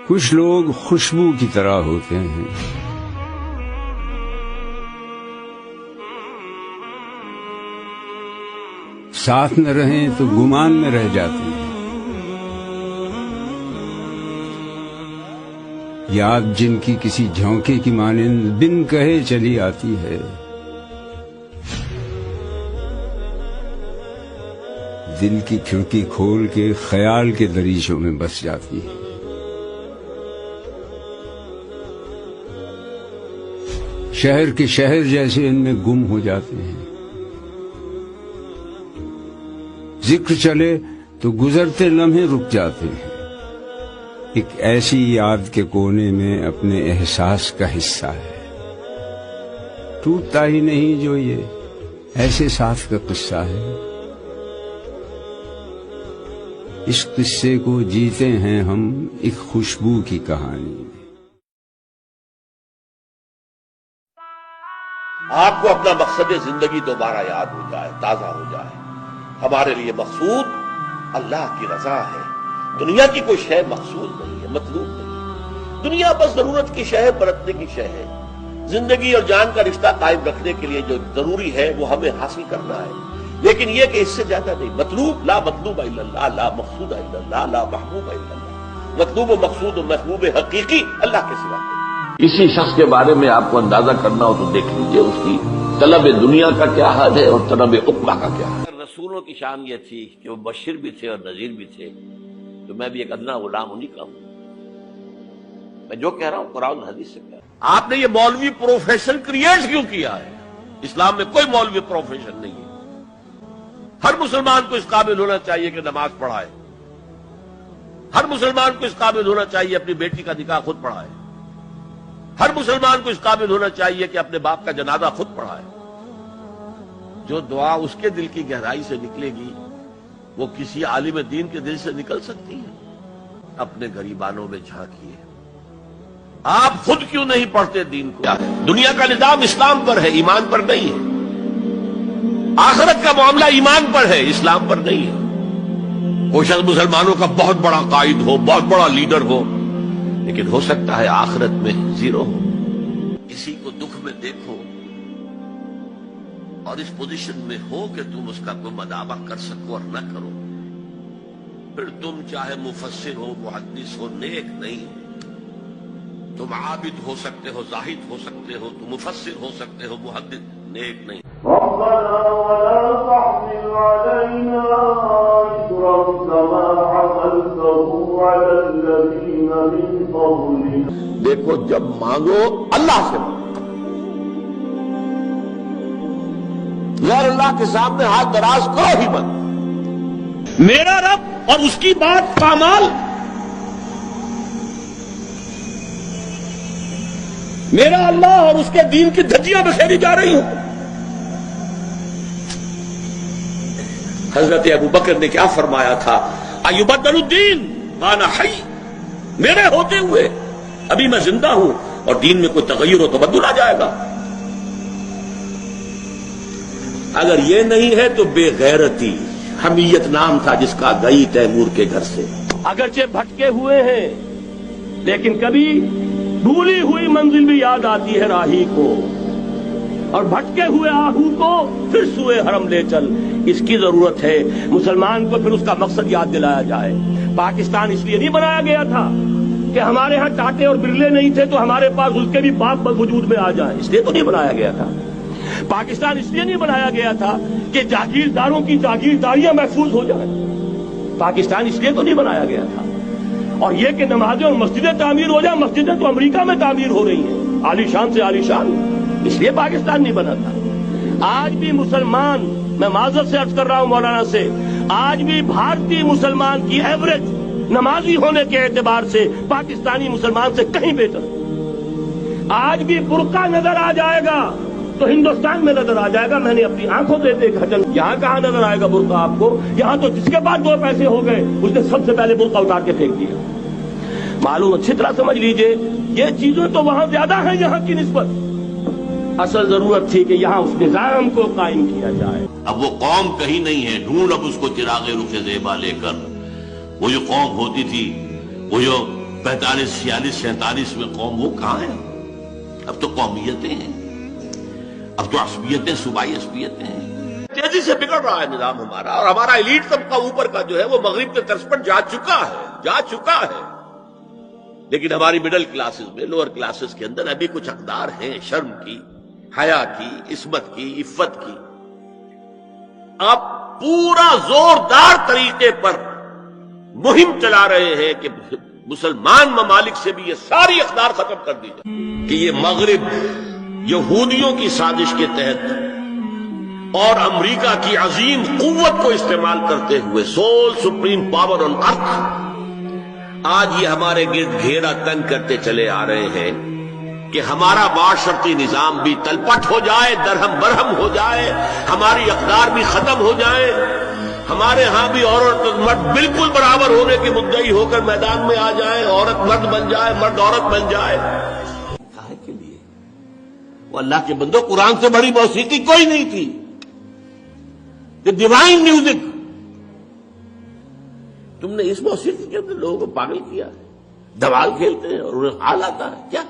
کچھ لوگ خوشبو کی طرح ہوتے ہیں، ساتھ نہ رہیں تو گمان میں رہ جاتے ہیں، یاد جن کی کسی جھونکے کی مانند بن کہے چلی آتی ہے، دل کی کھڑکی کھول کے خیال کے دریچوں میں بس جاتی ہے۔ شہر کے شہر جیسے ان میں گم ہو جاتے ہیں، ذکر چلے تو گزرتے لمحے رک جاتے ہیں، ایک ایسی یاد کے کونے میں اپنے احساس کا حصہ ہے، ٹوٹتا ہی نہیں جو یہ ایسے ساتھ کا قصہ ہے۔ اس قصے کو جیتے ہیں ہم ایک خوشبو کی کہانی میں۔ آپ کو اپنا مقصد زندگی دوبارہ یاد ہو جائے، تازہ ہو جائے۔ ہمارے لیے مقصود اللہ کی رضا ہے، دنیا کی کوئی شے مقصود نہیں ہے، مطلوب نہیں ہے۔ دنیا بس ضرورت کی شے ہے، برتنے کی شے ہے۔ زندگی اور جان کا رشتہ قائم رکھنے کے لیے جو ضروری ہے وہ ہمیں حاصل کرنا ہے، لیکن یہ کہ اس سے زیادہ نہیں۔ مطلوب لا مطلوب الا اللہ، لا مقصود الا اللہ، لا محبوب الا اللہ۔ مطلوب و مقصود و محبوب حقیقی اللہ کے سوا نہیں۔ اسی شخص کے بارے میں آپ کو اندازہ کرنا ہو تو دیکھ لیجئے اس کی طلب دنیا کا کیا حال ہے اور طلب عقبہ کا کیا حال ہے۔ رسولوں کی شان یہ تھی کہ وہ مبشر بھی تھے اور نذیر بھی تھے، تو میں بھی ایک ادنا غلام انہیں کا ہوں۔ میں جو کہہ رہا ہوں قرآن حدیث سے کہہ رہا ہوں۔ آپ نے یہ مولوی پروفیشن کریٹ کیوں کیا ہے؟ اسلام میں کوئی مولوی پروفیشن نہیں ہے۔ ہر مسلمان کو اس قابل ہونا چاہیے کہ نماز پڑھائے، ہر مسلمان کو اس قابل ہونا چاہیے اپنی بیٹی کا نکاح خود پڑھائے، ہر مسلمان کو اس قابل ہونا چاہیے کہ اپنے باپ کا جنازہ خود پڑھائے۔ جو دعا اس کے دل کی گہرائی سے نکلے گی وہ کسی عالم دین کے دل سے نکل سکتی ہے؟ اپنے غریبانوں میں جھانکیے، آپ خود کیوں نہیں پڑھتے دین کو؟ دنیا کا نظام اسلام پر ہے، ایمان پر نہیں ہے۔ آخرت کا معاملہ ایمان پر ہے، اسلام پر نہیں ہے۔ کوئی شخص مسلمانوں کا بہت بڑا قائد ہو، بہت بڑا لیڈر ہو، لیکن ہو سکتا ہے آخرت میں زیرو ہو۔ کسی کو دکھ میں دیکھو اور اس پوزیشن میں ہو کہ تم اس کا کوئی مداوع کر سکو اور نہ کرو، پھر تم چاہے مفسر ہو، محدث ہو، نیک نہیں ہو۔ تم عابد ہو سکتے ہو، زاہد ہو سکتے ہو، تم مفسر ہو سکتے ہو، محدث، نیک نہیں۔ ربنا ولا تحمل علينا إصرا كما حملته على الذين من قبلنا۔ دیکھو جب مانگو اللہ سے مانگو، غیر اللہ کے سامنے ہاتھ دراز کرو ہی مت۔ میرا رب اور اس کی بات پامال، میرا اللہ اور اس کے دین کی دھجیاں بکھیری جا رہی ہوں۔ حضرت ابو بکر نے کیا فرمایا تھا؟ ایبدل الدین وانا حی، میرے ہوتے ہوئے ابھی میں زندہ ہوں اور دین میں کوئی تغیر و تبدل آ جائے گا۔ اگر یہ نہیں ہے تو بے غیرتی، حمیت نام تھا جس کا، گئی تیمور کے گھر سے۔ اگرچہ بھٹکے ہوئے ہیں لیکن کبھی بھولی ہوئی منزل بھی یاد آتی ہے راہی کو، اور بھٹکے ہوئے آہو کو پھر سوئے حرم لے چل۔ اس کی ضرورت ہے مسلمان کو پھر اس کا مقصد یاد دلایا جائے۔ پاکستان اس لیے نہیں بنایا گیا تھا کہ ہمارے ہاں ٹاٹے اور برلے نہیں تھے تو ہمارے پاس اس کے بھی باپ وجود میں آ جائیں، اس لیے تو نہیں بنایا گیا تھا۔ پاکستان اس لیے نہیں بنایا گیا تھا کہ جاگیرداروں کی جاگیرداریاں محفوظ ہو جائیں، پاکستان اس لیے تو نہیں بنایا گیا تھا۔ اور یہ کہ نمازیں اور مسجدیں تعمیر ہو جائیں، مسجدیں تو امریکہ میں تعمیر ہو رہی ہیں، عالی شان سے عالی شان، اس لیے پاکستان نہیں بنا تھا۔ آج بھی مسلمان، میں معذرت سے عرض کر رہا ہوں مولانا سے، آج بھی بھارتی مسلمان کی ایوریج نمازی ہونے کے اعتبار سے پاکستانی مسلمان سے کہیں بہتر۔ آج بھی برقع نظر آ جائے گا تو ہندوستان میں نظر آ جائے گا، میں نے اپنی آنکھوں سے دیکھا۔ یہاں کہاں نظر آئے گا برقع آپ کو؟ یہاں تو جس کے بعد 2 پیسے ہو گئے اس نے سب سے پہلے برقع اتار کے پھینک دیا۔ معلوم اچھی طرح سمجھ لیجئے، یہ چیزیں تو وہاں زیادہ ہیں یہاں کی نسبت۔ اصل ضرورت تھی کہ یہاں اس نظام کو قائم کیا جائے۔ اب وہ قوم کہیں نہیں ہے، ڈھونڈ اب اس کو چراغ رخ زیبا لے کر۔ وہ جو قوم ہوتی تھی، وہ جو 45, 46, 47 میں قوم وہ کہاں ہیں؟ اب تو قومیتیں ہیں، اب تو عصبیتیں، صوبائی عصبیتیں ہیں. تیزی سے بگڑ رہا ہے نظام ہمارا، اور ہمارا ایلیٹ طبقہ اوپر کا جو ہے وہ مغرب کے طرز پر جا چکا ہے. لیکن ہماری مڈل کلاسز میں، لوور کلاسز کے اندر ابھی کچھ اقدار ہیں شرم کی، حیا کی، عصمت کی، عفت کی. آپ پورا زوردار طریقے پر مہم چلا رہے ہیں کہ مسلمان ممالک سے بھی یہ ساری اقدار ختم کر دی جائے، کہ یہ مغرب یہودیوں کی سازش کے تحت اور امریکہ کی عظیم قوت کو استعمال کرتے ہوئے، سول سپریم پاور آن ارتھ، آج یہ ہمارے گرد گھیرا تنگ کرتے چلے آ رہے ہیں کہ ہمارا معاشرتی نظام بھی تلپٹ ہو جائے، درہم برہم ہو جائے، ہماری اقدار بھی ختم ہو جائے، ہمارے ہاں بھی عورت اور مرد بالکل برابر ہونے کے مدعی ہو کر میدان میں آ جائے، عورت مرد بن جائے، مرد عورت بن جائے. کاہے کے لیے؟ وہ اللہ کے بندو، قرآن سے بڑی موسیقی کوئی نہیں تھی. یہ ڈیوائن میوزک، تم نے اس موسیقی کے اندر لوگوں کو پاگل کیا ہے. دوال کھیلتے ہیں اور انہیں حال آتا ہے کیا؟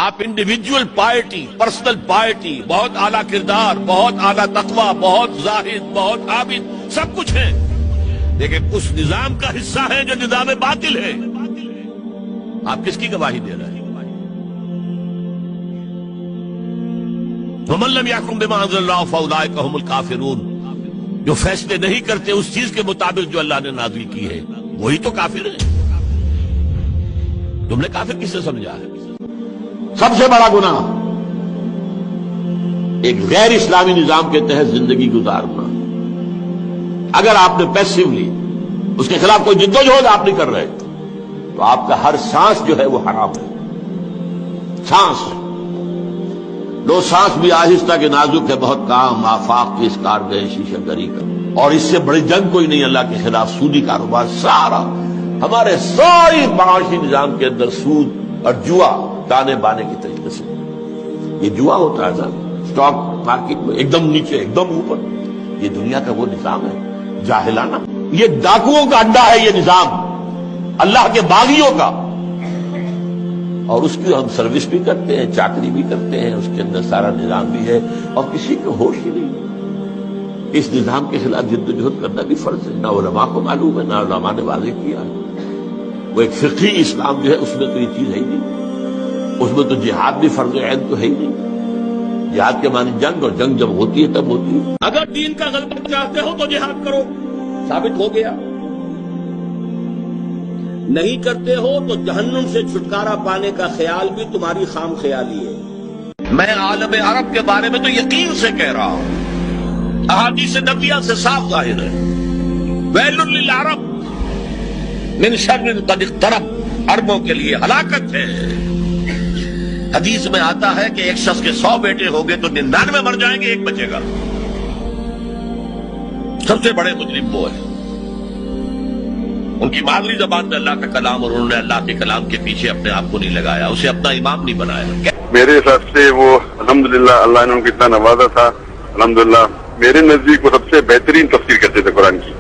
آپ انڈیویجول پارٹی، پرسنل پارٹی، بہت اعلیٰ کردار، بہت اعلیٰ تقویٰ، بہت زاہد، بہت عابد، سب کچھ ہے، لیکن اس نظام کا حصہ ہے جو نظام باطل ہے. آپ کس کی گواہی دے رہے ہیں؟ وَمَن لَّمْ يَحْكُم بِمَا أَنزَلَ اللَّهُ فَأُولَٰئِكَ هُمُ الْكَافِرُونَ. جو فیصلے نہیں کرتے اس چیز کے مطابق جو اللہ نے نازل کی ہے، وہی تو کافر ہے. تم نے کافر کس سے سمجھا ہے؟ سب سے بڑا گناہ ایک غیر اسلامی نظام کے تحت زندگی گزارنا. اگر آپ نے پیسیولی اس کے خلاف کوئی جدوجہد آپ نہیں کر رہے تو آپ کا ہر سانس جو ہے وہ حرام ہے. سانس، دو سانس بھی آہستہ کے نازک ہے، بہت کام آفاق کی اس کارگاہ شیشہ گری کا. اور اس سے بڑی جنگ کوئی نہیں اللہ کے خلاف. سودی کاروبار سارا ہمارے ساری معاشی نظام کے اندر سود اور جوا تانے بانے کی طریقے سے. یہ جوا ہوتا ہے نا اسٹاک مارکیٹ میں، ایک دم نیچے ایک دم اوپر. یہ دنیا کا وہ نظام ہے جاہلانہ. یہ ڈاکوؤں کا اڈا ہے یہ نظام، اللہ کے باغیوں کا. اور اس کی ہم سروس بھی کرتے ہیں، چاکری بھی کرتے ہیں، اس کے اندر سارا نظام بھی ہے، اور کسی کو ہوش ہی نہیں. اس نظام کے خلاف جدوجہد کرنا بھی فرض ہے. نہ علماء کو معلوم ہے، نہ علماء نے واضح کیا ہے. وہ ایک فقہی اسلام جو ہے اس میں تو یہ چیز ہے ہی نہیں. اس میں تو جہاد بھی فرض عین تو ہے ہی نہیں. جہاد کے معنی جنگ، اور جنگ جب ہوتی ہے تب ہوتی ہے. اگر دین کا غلبہ چاہتے ہو تو جہاد کرو، ثابت ہو گیا. نہیں کرتے ہو تو جہنم سے چھٹکارا پانے کا خیال بھی تمہاری خام خیالی ہے. میں عالم عرب کے بارے میں تو یقین سے کہہ رہا ہوں، احادیث نبویہ سے صاف ظاہر ہے. ویل للعرب من شر قد اقترب، عربوں کے لیے ہلاکت ہے. حدیث میں آتا ہے کہ ایک شخص کے 100 بیٹے ہو گئے تو 99 مر جائیں گے، ایک بچے گا. سب سے بڑے مجرم وہ ہیں. ان کی مادری زبان میں اللہ کا کلام، اور انہوں نے اللہ کے کلام کے پیچھے اپنے آپ کو نہیں لگایا، اسے اپنا امام نہیں بنایا. میرے حساب سے وہ الحمدللہ اللہ نے ان کو اتنا نوازا تھا. الحمدللہ میرے نزدیک وہ سب سے بہترین تفسیر کرتے تھے قرآن کی.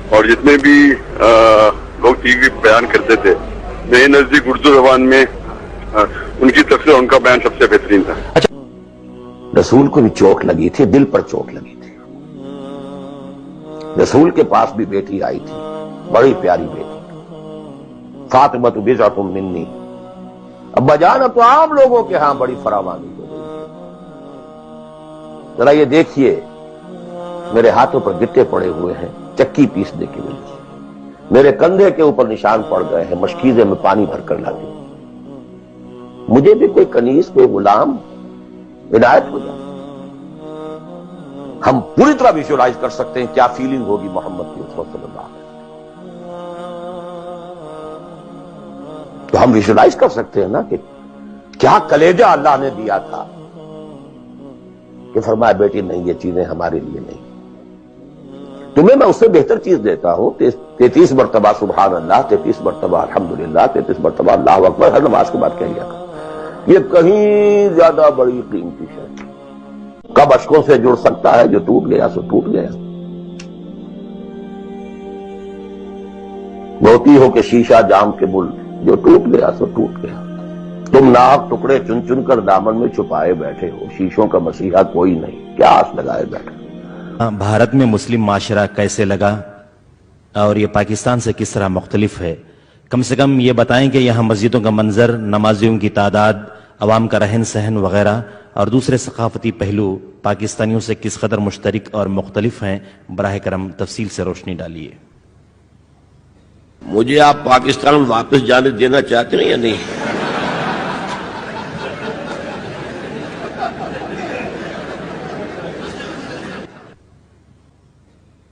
اور جتنے بھی لوگ ٹی وی بیان کرتے تھے، میرے نزدیک اردو زبان میں ان کی تفسیر، ان کا بیان سب سے بہترین تھا. رسول کو بھی چوٹ لگی تھی، دل پر چوٹ لگی تھی. رسول کے پاس بھی بیٹی آئی تھی، بڑی پیاری بیٹی، فاطمہ بضعۃ منی. ابا جان اب تو عام لوگوں کے ہاں بڑی فراوانی ہو گئی. ذرا یہ دیکھیے میرے ہاتھوں پر گٹے پڑے ہوئے ہیں چکی پیسنے کی وجہ سے، میرے کندھے کے اوپر نشان پڑ گئے ہیں، مشکیزے میں پانی بھر کر لاتی. مجھے بھی کوئی کنیز، کوئی غلام عنایت ہو جائے. ہم پوری طرح ویژوائز کر سکتے ہیں کیا فیلنگ ہوگی محمد کی صلی اللہ علیہ وسلم. تو ہم ویژوائز کر سکتے ہیں نا کہ کیا کلیجہ اللہ نے دیا تھا کہ فرمایا بیٹی نہیں، یہ چیزیں ہمارے لیے نہیں. تمہیں میں اس سے بہتر چیز دیتا ہوں. 33 مرتبہ سبحان اللہ، 33 مرتبہ الحمدللہ، 33 مرتبہ اللہ اکبر ہر نماز کے بعد کہہ لیا. یہ کہیں زیادہ بڑی قیمتی ہے. کب اشکوں سے جڑ سکتا ہے، جو ٹوٹ گیا سو ٹوٹ گیا. روتی ہو کہ شیشہ جام کے بل جو ٹوٹ گیا سو ٹوٹ گیا. تم ناحق ٹکڑے چن چن کر دامن میں چھپائے بیٹھے ہو، شیشوں کا مسیحا کوئی نہیں، کیا آس لگائے بیٹھے. بھارت میں مسلم معاشرہ کیسے لگا اور یہ پاکستان سے کس طرح مختلف ہے؟ کم سے کم یہ بتائیں کہ یہاں مسجدوں کا منظر، نمازیوں کی تعداد، عوام کا رہن سہن وغیرہ اور دوسرے ثقافتی پہلو پاکستانیوں سے کس قدر مشترک اور مختلف ہیں. براہ کرم تفصیل سے روشنی ڈالیے. مجھے آپ پاکستان میں واپس جانے دینا چاہتے ہیں یا نہیں؟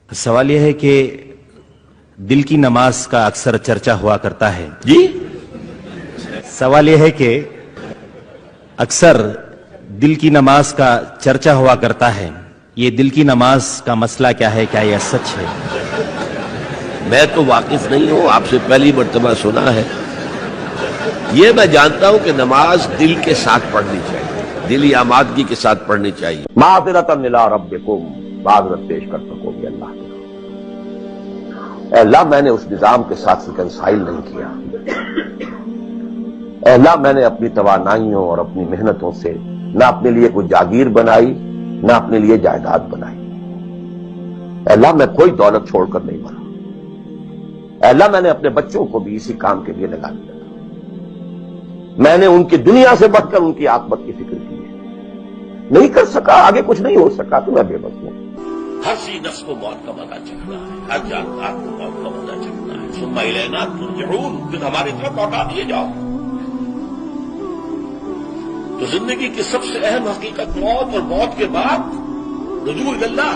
سوال یہ ہے کہ دل کی نماز کا اکثر چرچا ہوا کرتا ہے. جی سوال یہ ہے کہ اکثر دل کی نماز کا چرچا ہوا کرتا ہے، یہ دل کی نماز کا مسئلہ کیا ہے؟ کیا یہ سچ ہے؟ میں تو واقف نہیں ہوں، آپ سے پہلی مرتبہ سنا ہے. یہ میں جانتا ہوں کہ نماز دل کے ساتھ پڑھنی چاہیے، دلی آمادگی کے ساتھ پڑھنی چاہیے. معذرۃ الی ربکم، معذرت پیش کر سکو گے اللہ کے. اے اللہ میں نے اس نظام کے ساتھ ریکنسائل نہیں کیا. اے اللہ میں نے اپنی توانائیوں اور اپنی محنتوں سے نہ اپنے لیے کوئی جاگیر بنائی نہ اپنے لیے جائیداد بنائی. اے اللہ میں کوئی دولت چھوڑ کر نہیں مرا. اے اللہ میں نے اپنے بچوں کو بھی اسی کام کے لیے لگا دیا تھا. میں نے ان کی دنیا سے بڑھ کر ان کی عاقبت کی فکر کی ہے. نہیں کر سکا، آگے کچھ نہیں ہو سکا تو میں بے بس ہوں. ہر سی نفس کو موت کا مزہ چکھنا ہے، ہر جاندار کو موت کا مزہ چکھنا ہے. ثم الینا ترجعون، پھر ہماری طرف لوٹا دیے جاؤ. تو زندگی کی سب سے اہم حقیقت موت، اور موت کے بعد رجوع اللہ،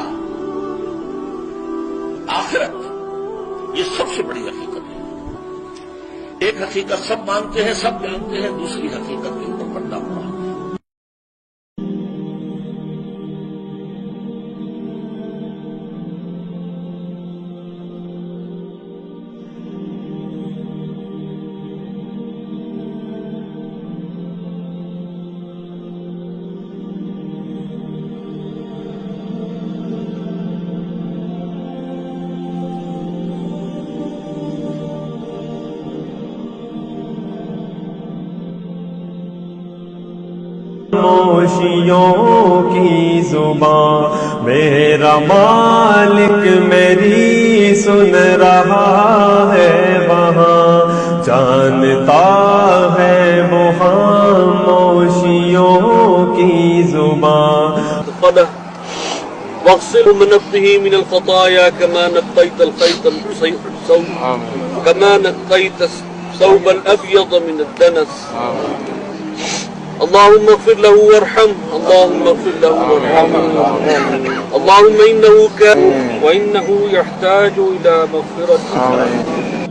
آخرت. یہ سب سے بڑی حقیقت ہے. ایک حقیقت سب مانتے ہیں، سب جانتے ہیں، دوسری حقیقت کے اوپر پردہ پڑا. خاموشیوں کی زبان میرا مالک میری سن رہا ہے، وہاں جانتا ہے وہ خاموشیوں کی زبان. واغسله من نفسه من الخطايا كما نقيت الخيط الصوب كما نقيت الثوب الأبيض من الدنس. اللهم اغفر له وارحمه، اللهم اغفر له وارحمه، اللهم إنه كان وإنه يحتاج إلى مغفرة.